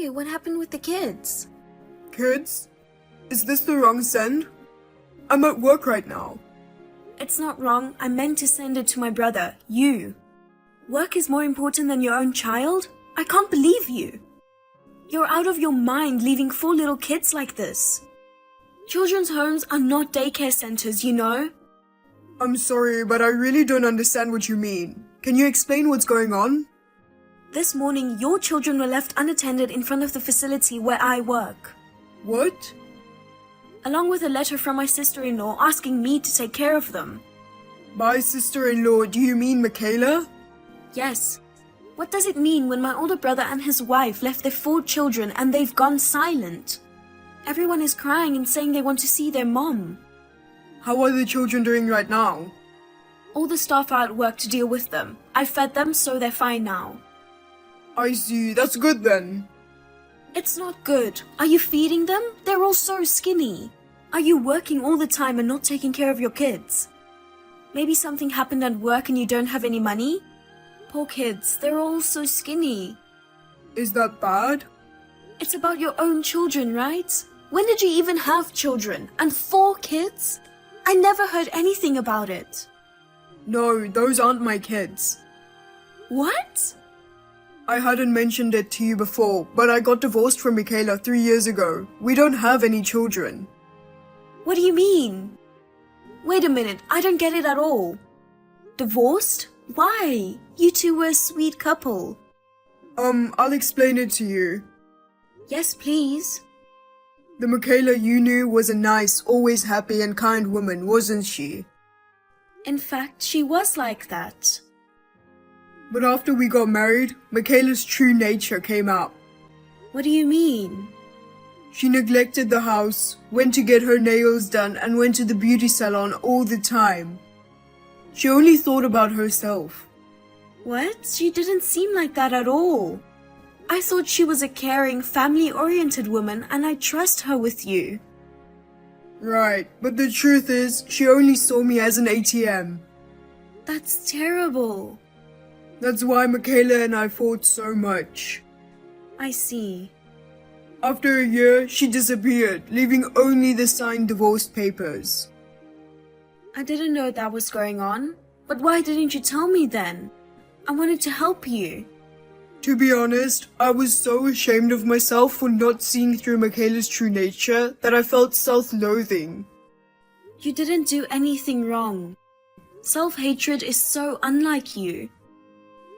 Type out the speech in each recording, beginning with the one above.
Hey, what happened with the kids? Kids? Is this the wrong send? I'm at work right now. It's not wrong. I meant to send it to my brother, you. Work is more important than your own child? I can't believe you. You're out of your mind leaving 4 little kids like this. Children's homes are not daycare centers, you know? I'm sorry, but I really don't understand what you mean. Can you explain what's going on? This morning, your children were left unattended in front of the facility where I work. What? Along with a letter from my sister-in-law asking me to take care of them. My sister-in-law, do you mean Michaela? Yes. What does it mean when my older brother and his wife left their 4 children and they've gone silent? Everyone is crying and saying they want to see their mom. How are the children doing right now? All the staff are at work to deal with them. I fed them, so they're fine now. I see, that's good then. It's not good. Are you feeding them? They're all so skinny. Are you working all the time and not taking care of your kids? Maybe something happened at work and you don't have any money? Poor kids, they're all so skinny. Is that bad? It's about your own children, right? When did you even have children? And 4 kids? I never heard anything about it. No, those aren't my kids. What? I hadn't mentioned it to you before, but I got divorced from Michaela 3 years ago. We don't have any children. What do you mean? Wait a minute, I don't get it at all. Divorced? Why? You two were a sweet couple. I'll explain it to you. Yes, please. The Michaela you knew was a nice, always happy and kind woman, wasn't she? In fact, she was like that. But after we got married, Michaela's true nature came out. What do you mean? She neglected the house, went to get her nails done and went to the beauty salon all the time. She only thought about herself. What? She didn't seem like that at all. I thought she was a caring, family-oriented woman and I trust her with you. Right, but the truth is, she only saw me as an ATM. That's terrible. That's why Michaela and I fought so much. I see. After a year, she disappeared, leaving only the signed divorce papers. I didn't know that was going on. But why didn't you tell me then? I wanted to help you. To be honest, I was so ashamed of myself for not seeing through Michaela's true nature that I felt self-loathing. You didn't do anything wrong. Self-hatred is so unlike you.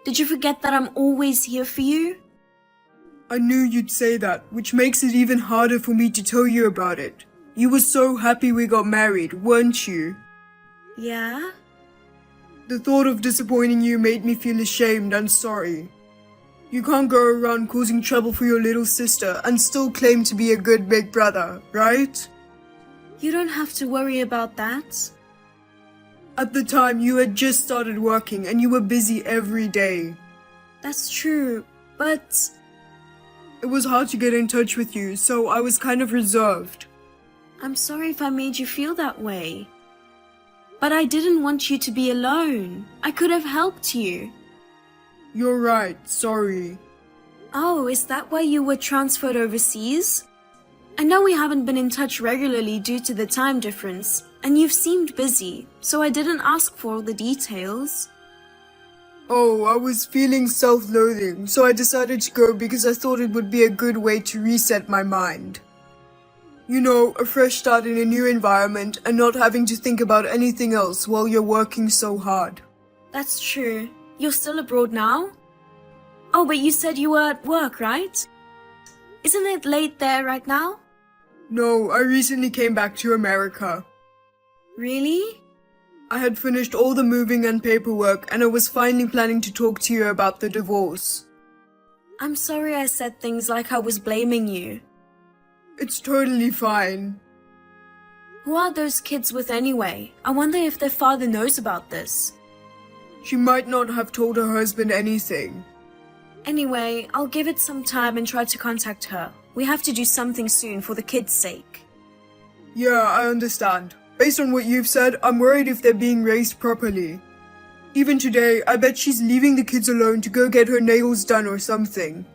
Did you forget that I'm always here for you? I knew you'd say that, which makes it even harder for me to tell you about it. You were so happy we got married, weren't you? Yeah? The thought of disappointing you made me feel ashamed and sorry. You can't go around causing trouble for your little sister and still claim to be a good big brother, right? You don't have to worry about that. At the time, you had just started working and you were busy every day. That's true, but... It was hard to get in touch with you, so I was kind of reserved. I'm sorry if I made you feel that way. But I didn't want you to be alone. I could have helped you. You're right, sorry. Oh, is that why you were transferred overseas? I know we haven't been in touch regularly due to the time difference, and you've seemed busy, so I didn't ask for all the details. Oh, I was feeling self-loathing, so I decided to go because I thought it would be a good way to reset my mind. You know, a fresh start in a new environment and not having to think about anything else while you're working so hard. That's true. You're still abroad now? Oh, but you said you were at work, right? Isn't it late there right now? No, I recently came back to America. Really? I had finished all the moving and paperwork and I was finally planning to talk to you about the divorce. I'm sorry I said things like I was blaming you. It's totally fine. Who are those kids with anyway? I wonder if their father knows about this. She might not have told her husband anything. Anyway, I'll give it some time and try to contact her. We have to do something soon for the kids' sake. Yeah, I understand. Based on what you've said, I'm worried if they're being raised properly. Even today, I bet she's leaving the kids alone to go get her nails done or something.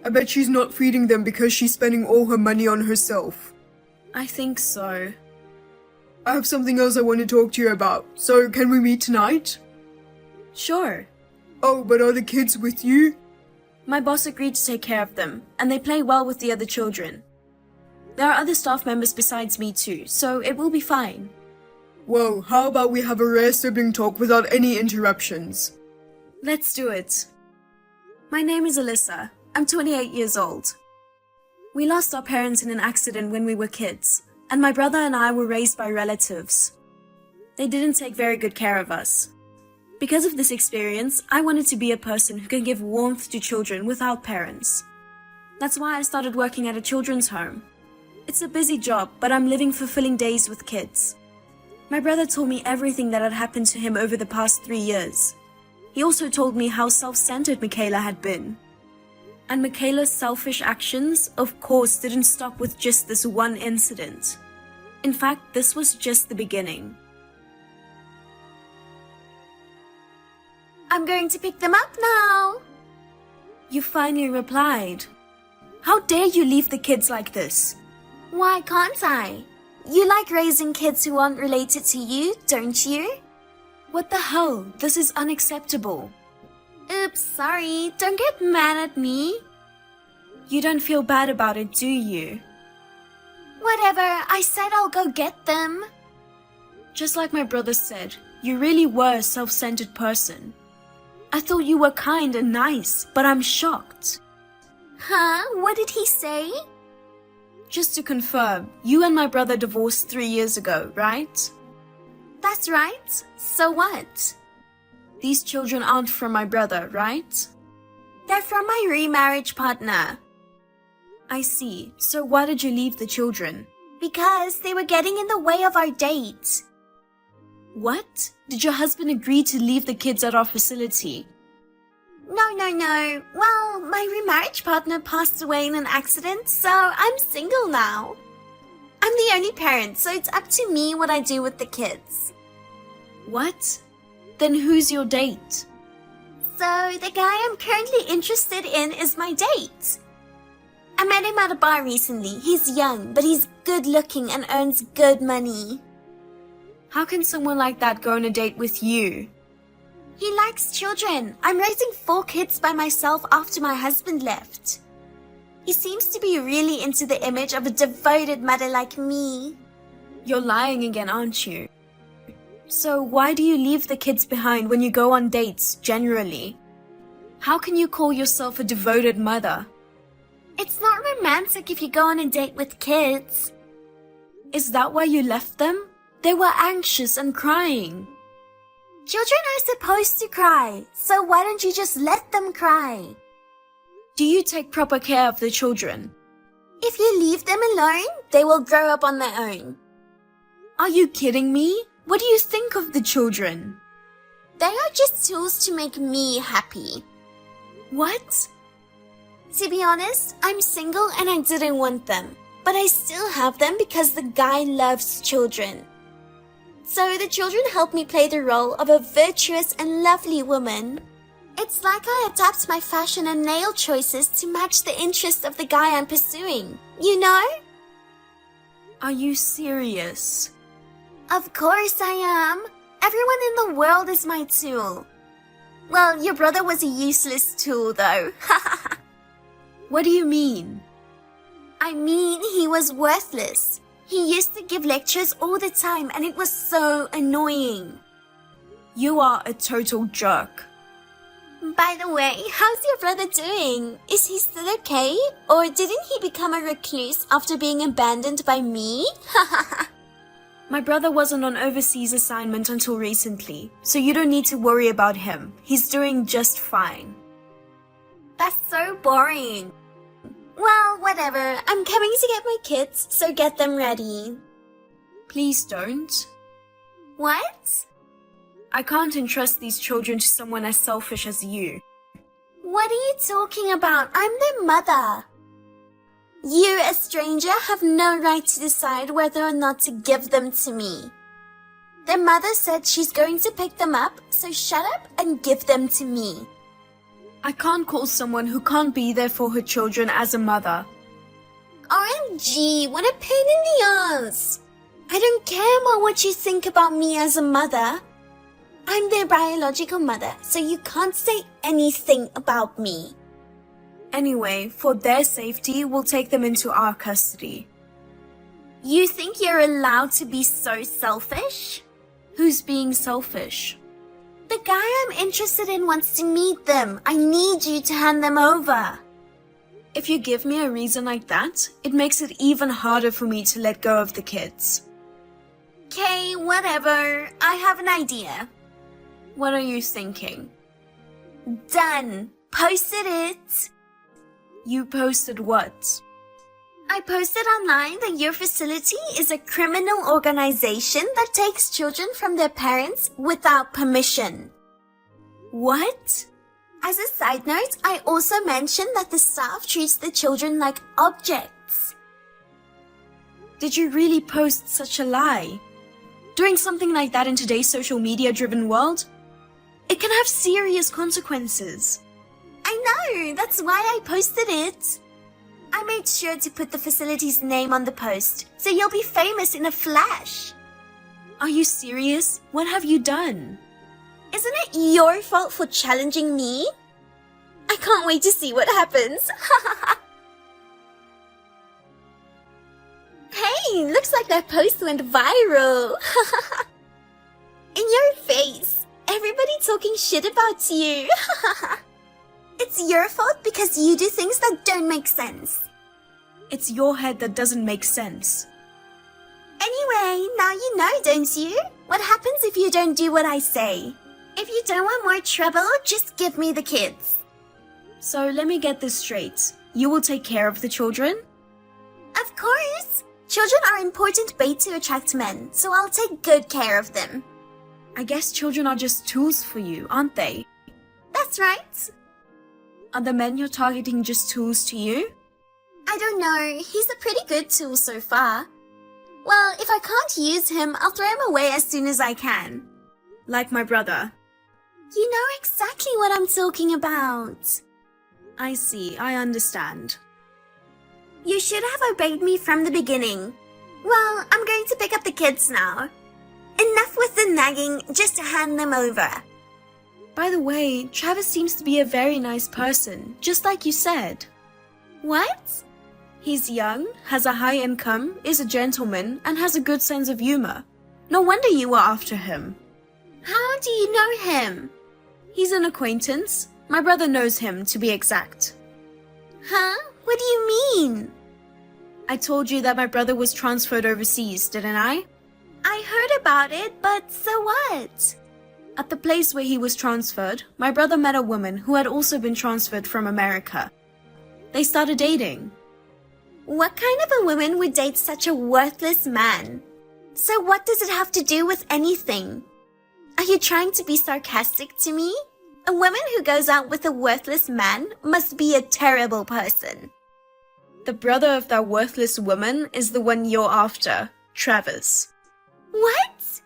I bet she's not feeding them because she's spending all her money on herself. I think so. I have something else I want to talk to you about, so can we meet tonight? Sure. Oh, but are the kids with you? My boss agreed to take care of them, and they play well with the other children. There are other staff members besides me too, so it will be fine. Well, how about we have a rare sibling talk without any interruptions? Let's do it. My name is Alyssa. I'm 28 years old. We lost our parents in an accident when we were kids, and my brother and I were raised by relatives. They didn't take very good care of us. Because of this experience, I wanted to be a person who can give warmth to children without parents. That's why I started working at a children's home. It's a busy job, but I'm living fulfilling days with kids. My brother told me everything that had happened to him over the past 3 years. He also told me how self-centered Michaela had been. And Michaela's selfish actions, of course, didn't stop with just this one incident. In fact, this was just the beginning. I'm going to pick them up now. You finally replied. How dare you leave the kids like this? Why can't I? You like raising kids who aren't related to you, don't you? What the hell? This is unacceptable. Oops, sorry. Don't get mad at me. You don't feel bad about it, do you? Whatever, I said I'll go get them. Just like my brother said, you really were a self-centered person. I thought you were kind and nice, but I'm shocked. Huh? What did he say? Just to confirm, you and my brother divorced 3 years ago, right? That's right. So what? These children aren't from my brother, right? They're from my remarriage partner. I see. So why did you leave the children? Because they were getting in the way of our date. What? Did your husband agree to leave the kids at our facility? No. Well, my remarriage partner passed away in an accident, so I'm single now. I'm the only parent, so it's up to me what I do with the kids. What? Then who's your date? So, the guy I'm currently interested in is my date. I met him at a bar recently. He's young, but he's good looking and earns good money. How can someone like that go on a date with you? He likes children. I'm raising 4 kids by myself after my husband left. He seems to be really into the image of a devoted mother like me. You're lying again, aren't you? So why do you leave the kids behind when you go on dates, generally? How can you call yourself a devoted mother? It's not romantic if you go on a date with kids. Is that why you left them? They were anxious and crying. Children are supposed to cry, so why don't you just let them cry? Do you take proper care of the children? If you leave them alone, they will grow up on their own. Are you kidding me? What do you think of the children? They are just tools to make me happy. What? To be honest, I'm single and I didn't want them, but I still have them because the guy loves children. So the children help me play the role of a virtuous and lovely woman. It's like I adapt my fashion and nail choices to match the interests of the guy I'm pursuing, you know? Are you serious? Of course I am. Everyone in the world is my tool. Well, your brother was a useless tool though. What do you mean? I mean, he was worthless. He used to give lectures all the time and it was so annoying. You are a total jerk. By the way, how's your brother doing? Is he still okay? Or didn't he become a recluse after being abandoned by me? My brother wasn't on overseas assignment until recently, so you don't need to worry about him. He's doing just fine. That's so boring. Well, whatever. I'm coming to get my kids, so get them ready. Please don't. What? I can't entrust these children to someone as selfish as you. What are you talking about? I'm their mother. You, a stranger, have no right to decide whether or not to give them to me. Their mother said she's going to pick them up, so shut up and give them to me. I can't call someone who can't be there for her children as a mother. OMG, what a pain in the ass. I don't care about what you think about me as a mother. I'm their biological mother, so you can't say anything about me. Anyway, for their safety, we'll take them into our custody. You think you're allowed to be so selfish? Who's being selfish? The guy I'm interested in wants to meet them. I need you to hand them over. If you give me a reason like that, it makes it even harder for me to let go of the kids. Okay, whatever. I have an idea. What are you thinking? Done. Posted it. You posted what? I posted online that your facility is a criminal organization that takes children from their parents without permission. What? As a side note, I also mentioned that the staff treats the children like objects. Did you really post such a lie? Doing something like that in today's social media-driven world? It can have serious consequences. I know, that's why I posted it. I made sure to put the facility's name on the post, so you'll be famous in a flash. Are you serious? What have you done? Isn't it your fault for challenging me? I can't wait to see what happens. Hey, looks like that post went viral. In your face. Everybody talking shit about you. It's your fault because you do things that don't make sense. It's your head that doesn't make sense. Anyway, now you know, don't you? What happens if you don't do what I say? If you don't want more trouble, just give me the kids. So let me get this straight. You will take care of the children? Of course. Children are important bait to attract men, so I'll take good care of them. I guess children are just tools for you, aren't they? That's right. Are the men you're targeting just tools to you? I don't know. He's a pretty good tool so far. Well, if I can't use him, I'll throw him away as soon as I can. Like my brother. You know exactly what I'm talking about. I see, I understand. You should have obeyed me from the beginning. Well, I'm going to pick up the kids now. Enough with the nagging, just hand them over. By the way, Travis seems to be a very nice person, just like you said. What? He's young, has a high income, is a gentleman, and has a good sense of humor. No wonder you were after him. How do you know him? He's an acquaintance. My brother knows him, to be exact. Huh? What do you mean? I told you that my brother was transferred overseas, didn't I? I heard about it, but so what? At the place where he was transferred, my brother met a woman who had also been transferred from America. They started dating. What kind of a woman would date such a worthless man? So what does it have to do with anything? Are you trying to be sarcastic to me? A woman who goes out with a worthless man must be a terrible person. The brother of that worthless woman is the one you're after, Travis. What?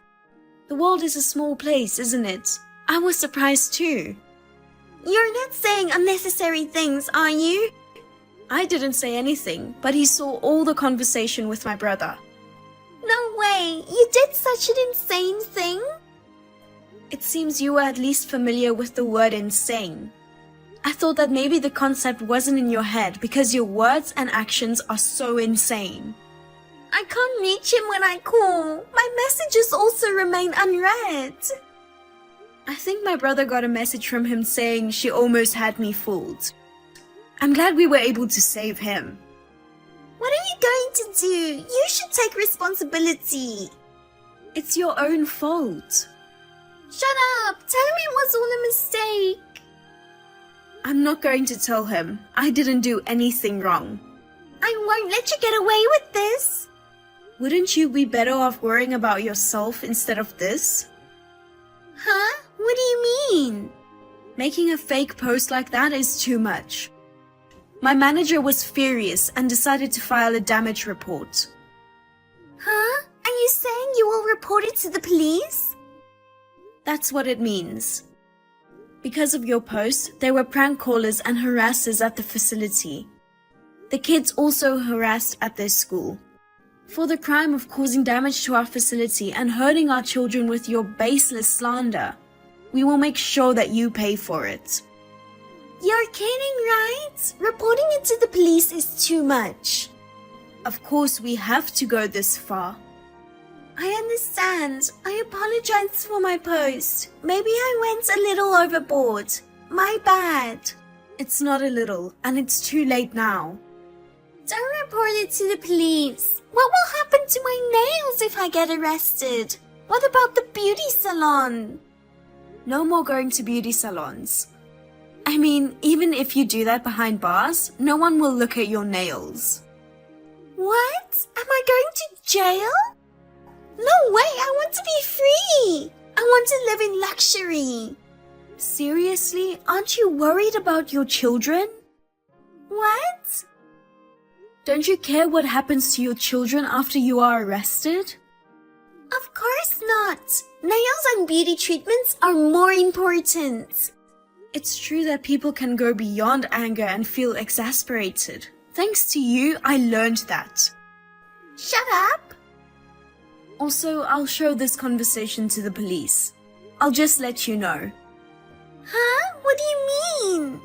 The world is a small place, isn't it? I was surprised too. You're not saying unnecessary things, are you? I didn't say anything, but he saw all the conversation with my brother. No way, you did such an insane thing? It seems you were at least familiar with the word insane. I thought that maybe the concept wasn't in your head because your words and actions are so insane. I can't reach him when I call. My messages also remain unread. I think my brother got a message from him saying she almost had me fooled. I'm glad we were able to save him. What are you going to do? You should take responsibility. It's your own fault. Shut up! Tell him it was all a mistake. I'm not going to tell him. I didn't do anything wrong. I won't let you get away with this. Wouldn't you be better off worrying about yourself instead of this? Huh? What do you mean? Making a fake post like that is too much. My manager was furious and decided to file a damage report. Huh? Are you saying you will report it to the police? That's what it means. Because of your post, there were prank callers and harassers at the facility. The kids also harassed at their school. For the crime of causing damage to our facility and hurting our children with your baseless slander, we will make sure that you pay for it. You're kidding, right? Reporting it to the police is too much. Of course, we have to go this far. I understand. I apologize for my post. Maybe I went a little overboard. My bad. It's not a little, and it's too late now. Don't report it to the police. What will happen to my nails if I get arrested? What about the beauty salon? No more going to beauty salons. I mean, even if you do that behind bars, no one will look at your nails. What? Am I going to jail? No way, I want to be free. I want to live in luxury. Seriously? Aren't you worried about your children? What? Don't you care what happens to your children after you are arrested? Of course not. Nails and beauty treatments are more important. It's true that people can go beyond anger and feel exasperated. Thanks to you, I learned that. Shut up. Also, I'll show this conversation to the police. I'll just let you know. Huh? What do you mean?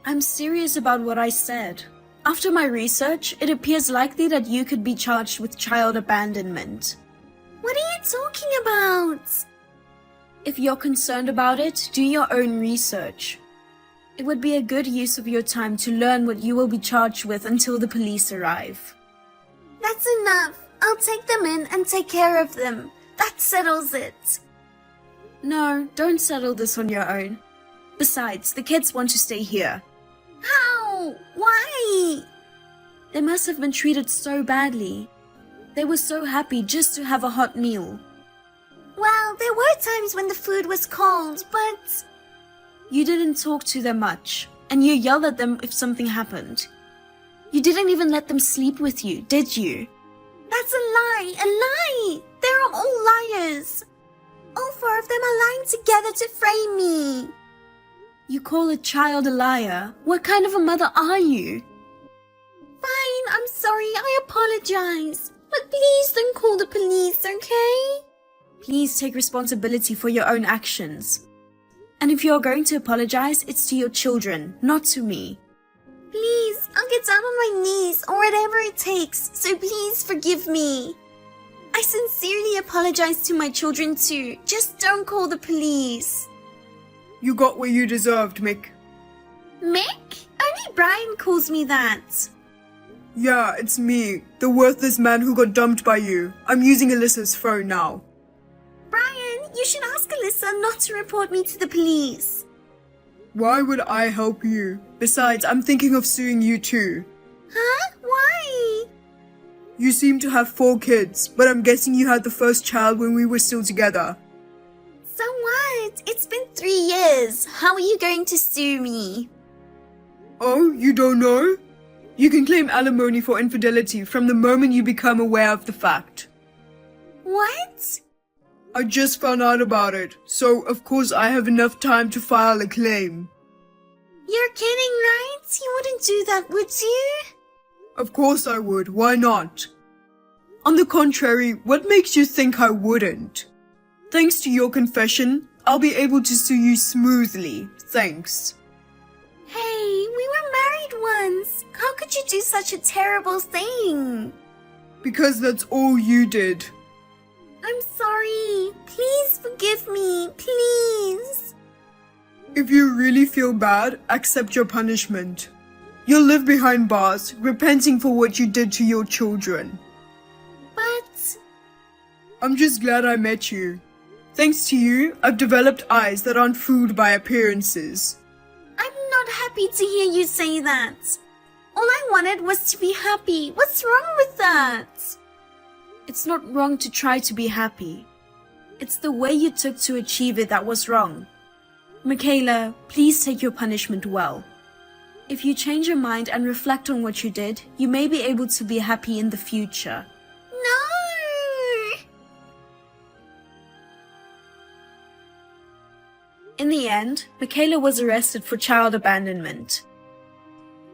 I'm serious about what I said. After my research, it appears likely that you could be charged with child abandonment. What are you talking about? If you're concerned about it, do your own research. It would be a good use of your time to learn what you will be charged with until the police arrive. That's enough. I'll take them in and take care of them. That settles it. No, don't settle this on your own. Besides, the kids want to stay here. How? Why? They must have been treated so badly. They were so happy just to have a hot meal. Well, there were times when the food was cold, but... You didn't talk to them much, and you yelled at them if something happened. You didn't even let them sleep with you, did you? That's a lie! A lie! They're all liars! All four of them are lying together to frame me. You call a child a liar? What kind of a mother are you? Fine, I'm sorry, I apologize. But please don't call the police, okay? Please take responsibility for your own actions. And if you're going to apologize, it's to your children, not to me. Please, I'll get down on my knees or whatever it takes, so please forgive me. I sincerely apologize to my children too. Just don't call the police. You got what you deserved, Mick. Mick? Only Brian calls me that. Yeah, it's me, the worthless man who got dumped by you. I'm using Alyssa's phone now. Brian, you should ask Alyssa not to report me to the police. Why would I help you? Besides, I'm thinking of suing you too. Huh? Why? You seem to have 4 kids, but I'm guessing you had the first child when we were still together. So what? It's been 3 years. How are you going to sue me? Oh, you don't know? You can claim alimony for infidelity from the moment you become aware of the fact. What? I just found out about it, so of course I have enough time to file a claim. You're kidding, right? You wouldn't do that, would you? Of course I would, why not? On the contrary, what makes you think I wouldn't? Thanks to your confession, I'll be able to sue you smoothly, thanks. Hey, we were married once. How could you do such a terrible thing? Because that's all you did. I'm sorry. Please forgive me, please. If you really feel bad, accept your punishment. You'll live behind bars, repenting for what you did to your children. But... I'm just glad I met you. Thanks to you, I've developed eyes that aren't fooled by appearances. I'm not happy to hear you say that. All I wanted was to be happy. What's wrong with that? It's not wrong to try to be happy. It's the way you took to achieve it that was wrong. Michaela, please take your punishment well. If you change your mind and reflect on what you did, you may be able to be happy in the future. No! In the end, Michaela was arrested for child abandonment.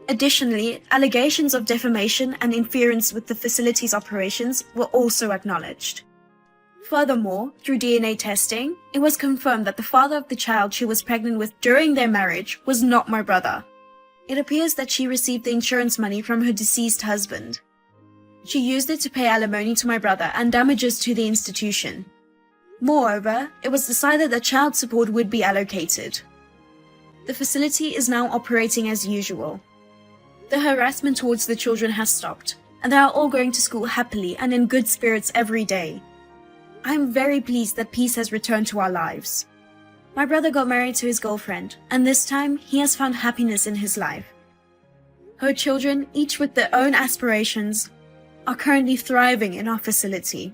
Additionally, allegations of defamation and interference with the facility's operations were also acknowledged. Furthermore, through DNA testing, it was confirmed that the father of the child she was pregnant with during their marriage was not my brother. It appears that she received the insurance money from her deceased husband. She used it to pay alimony to my brother and damages to the institution. Moreover, it was decided that child support would be allocated. The facility is now operating as usual. The harassment towards the children has stopped, and they are all going to school happily and in good spirits every day. I am very pleased that peace has returned to our lives. My brother got married to his girlfriend, and this time he has found happiness in his life. Her children, each with their own aspirations, are currently thriving in our facility.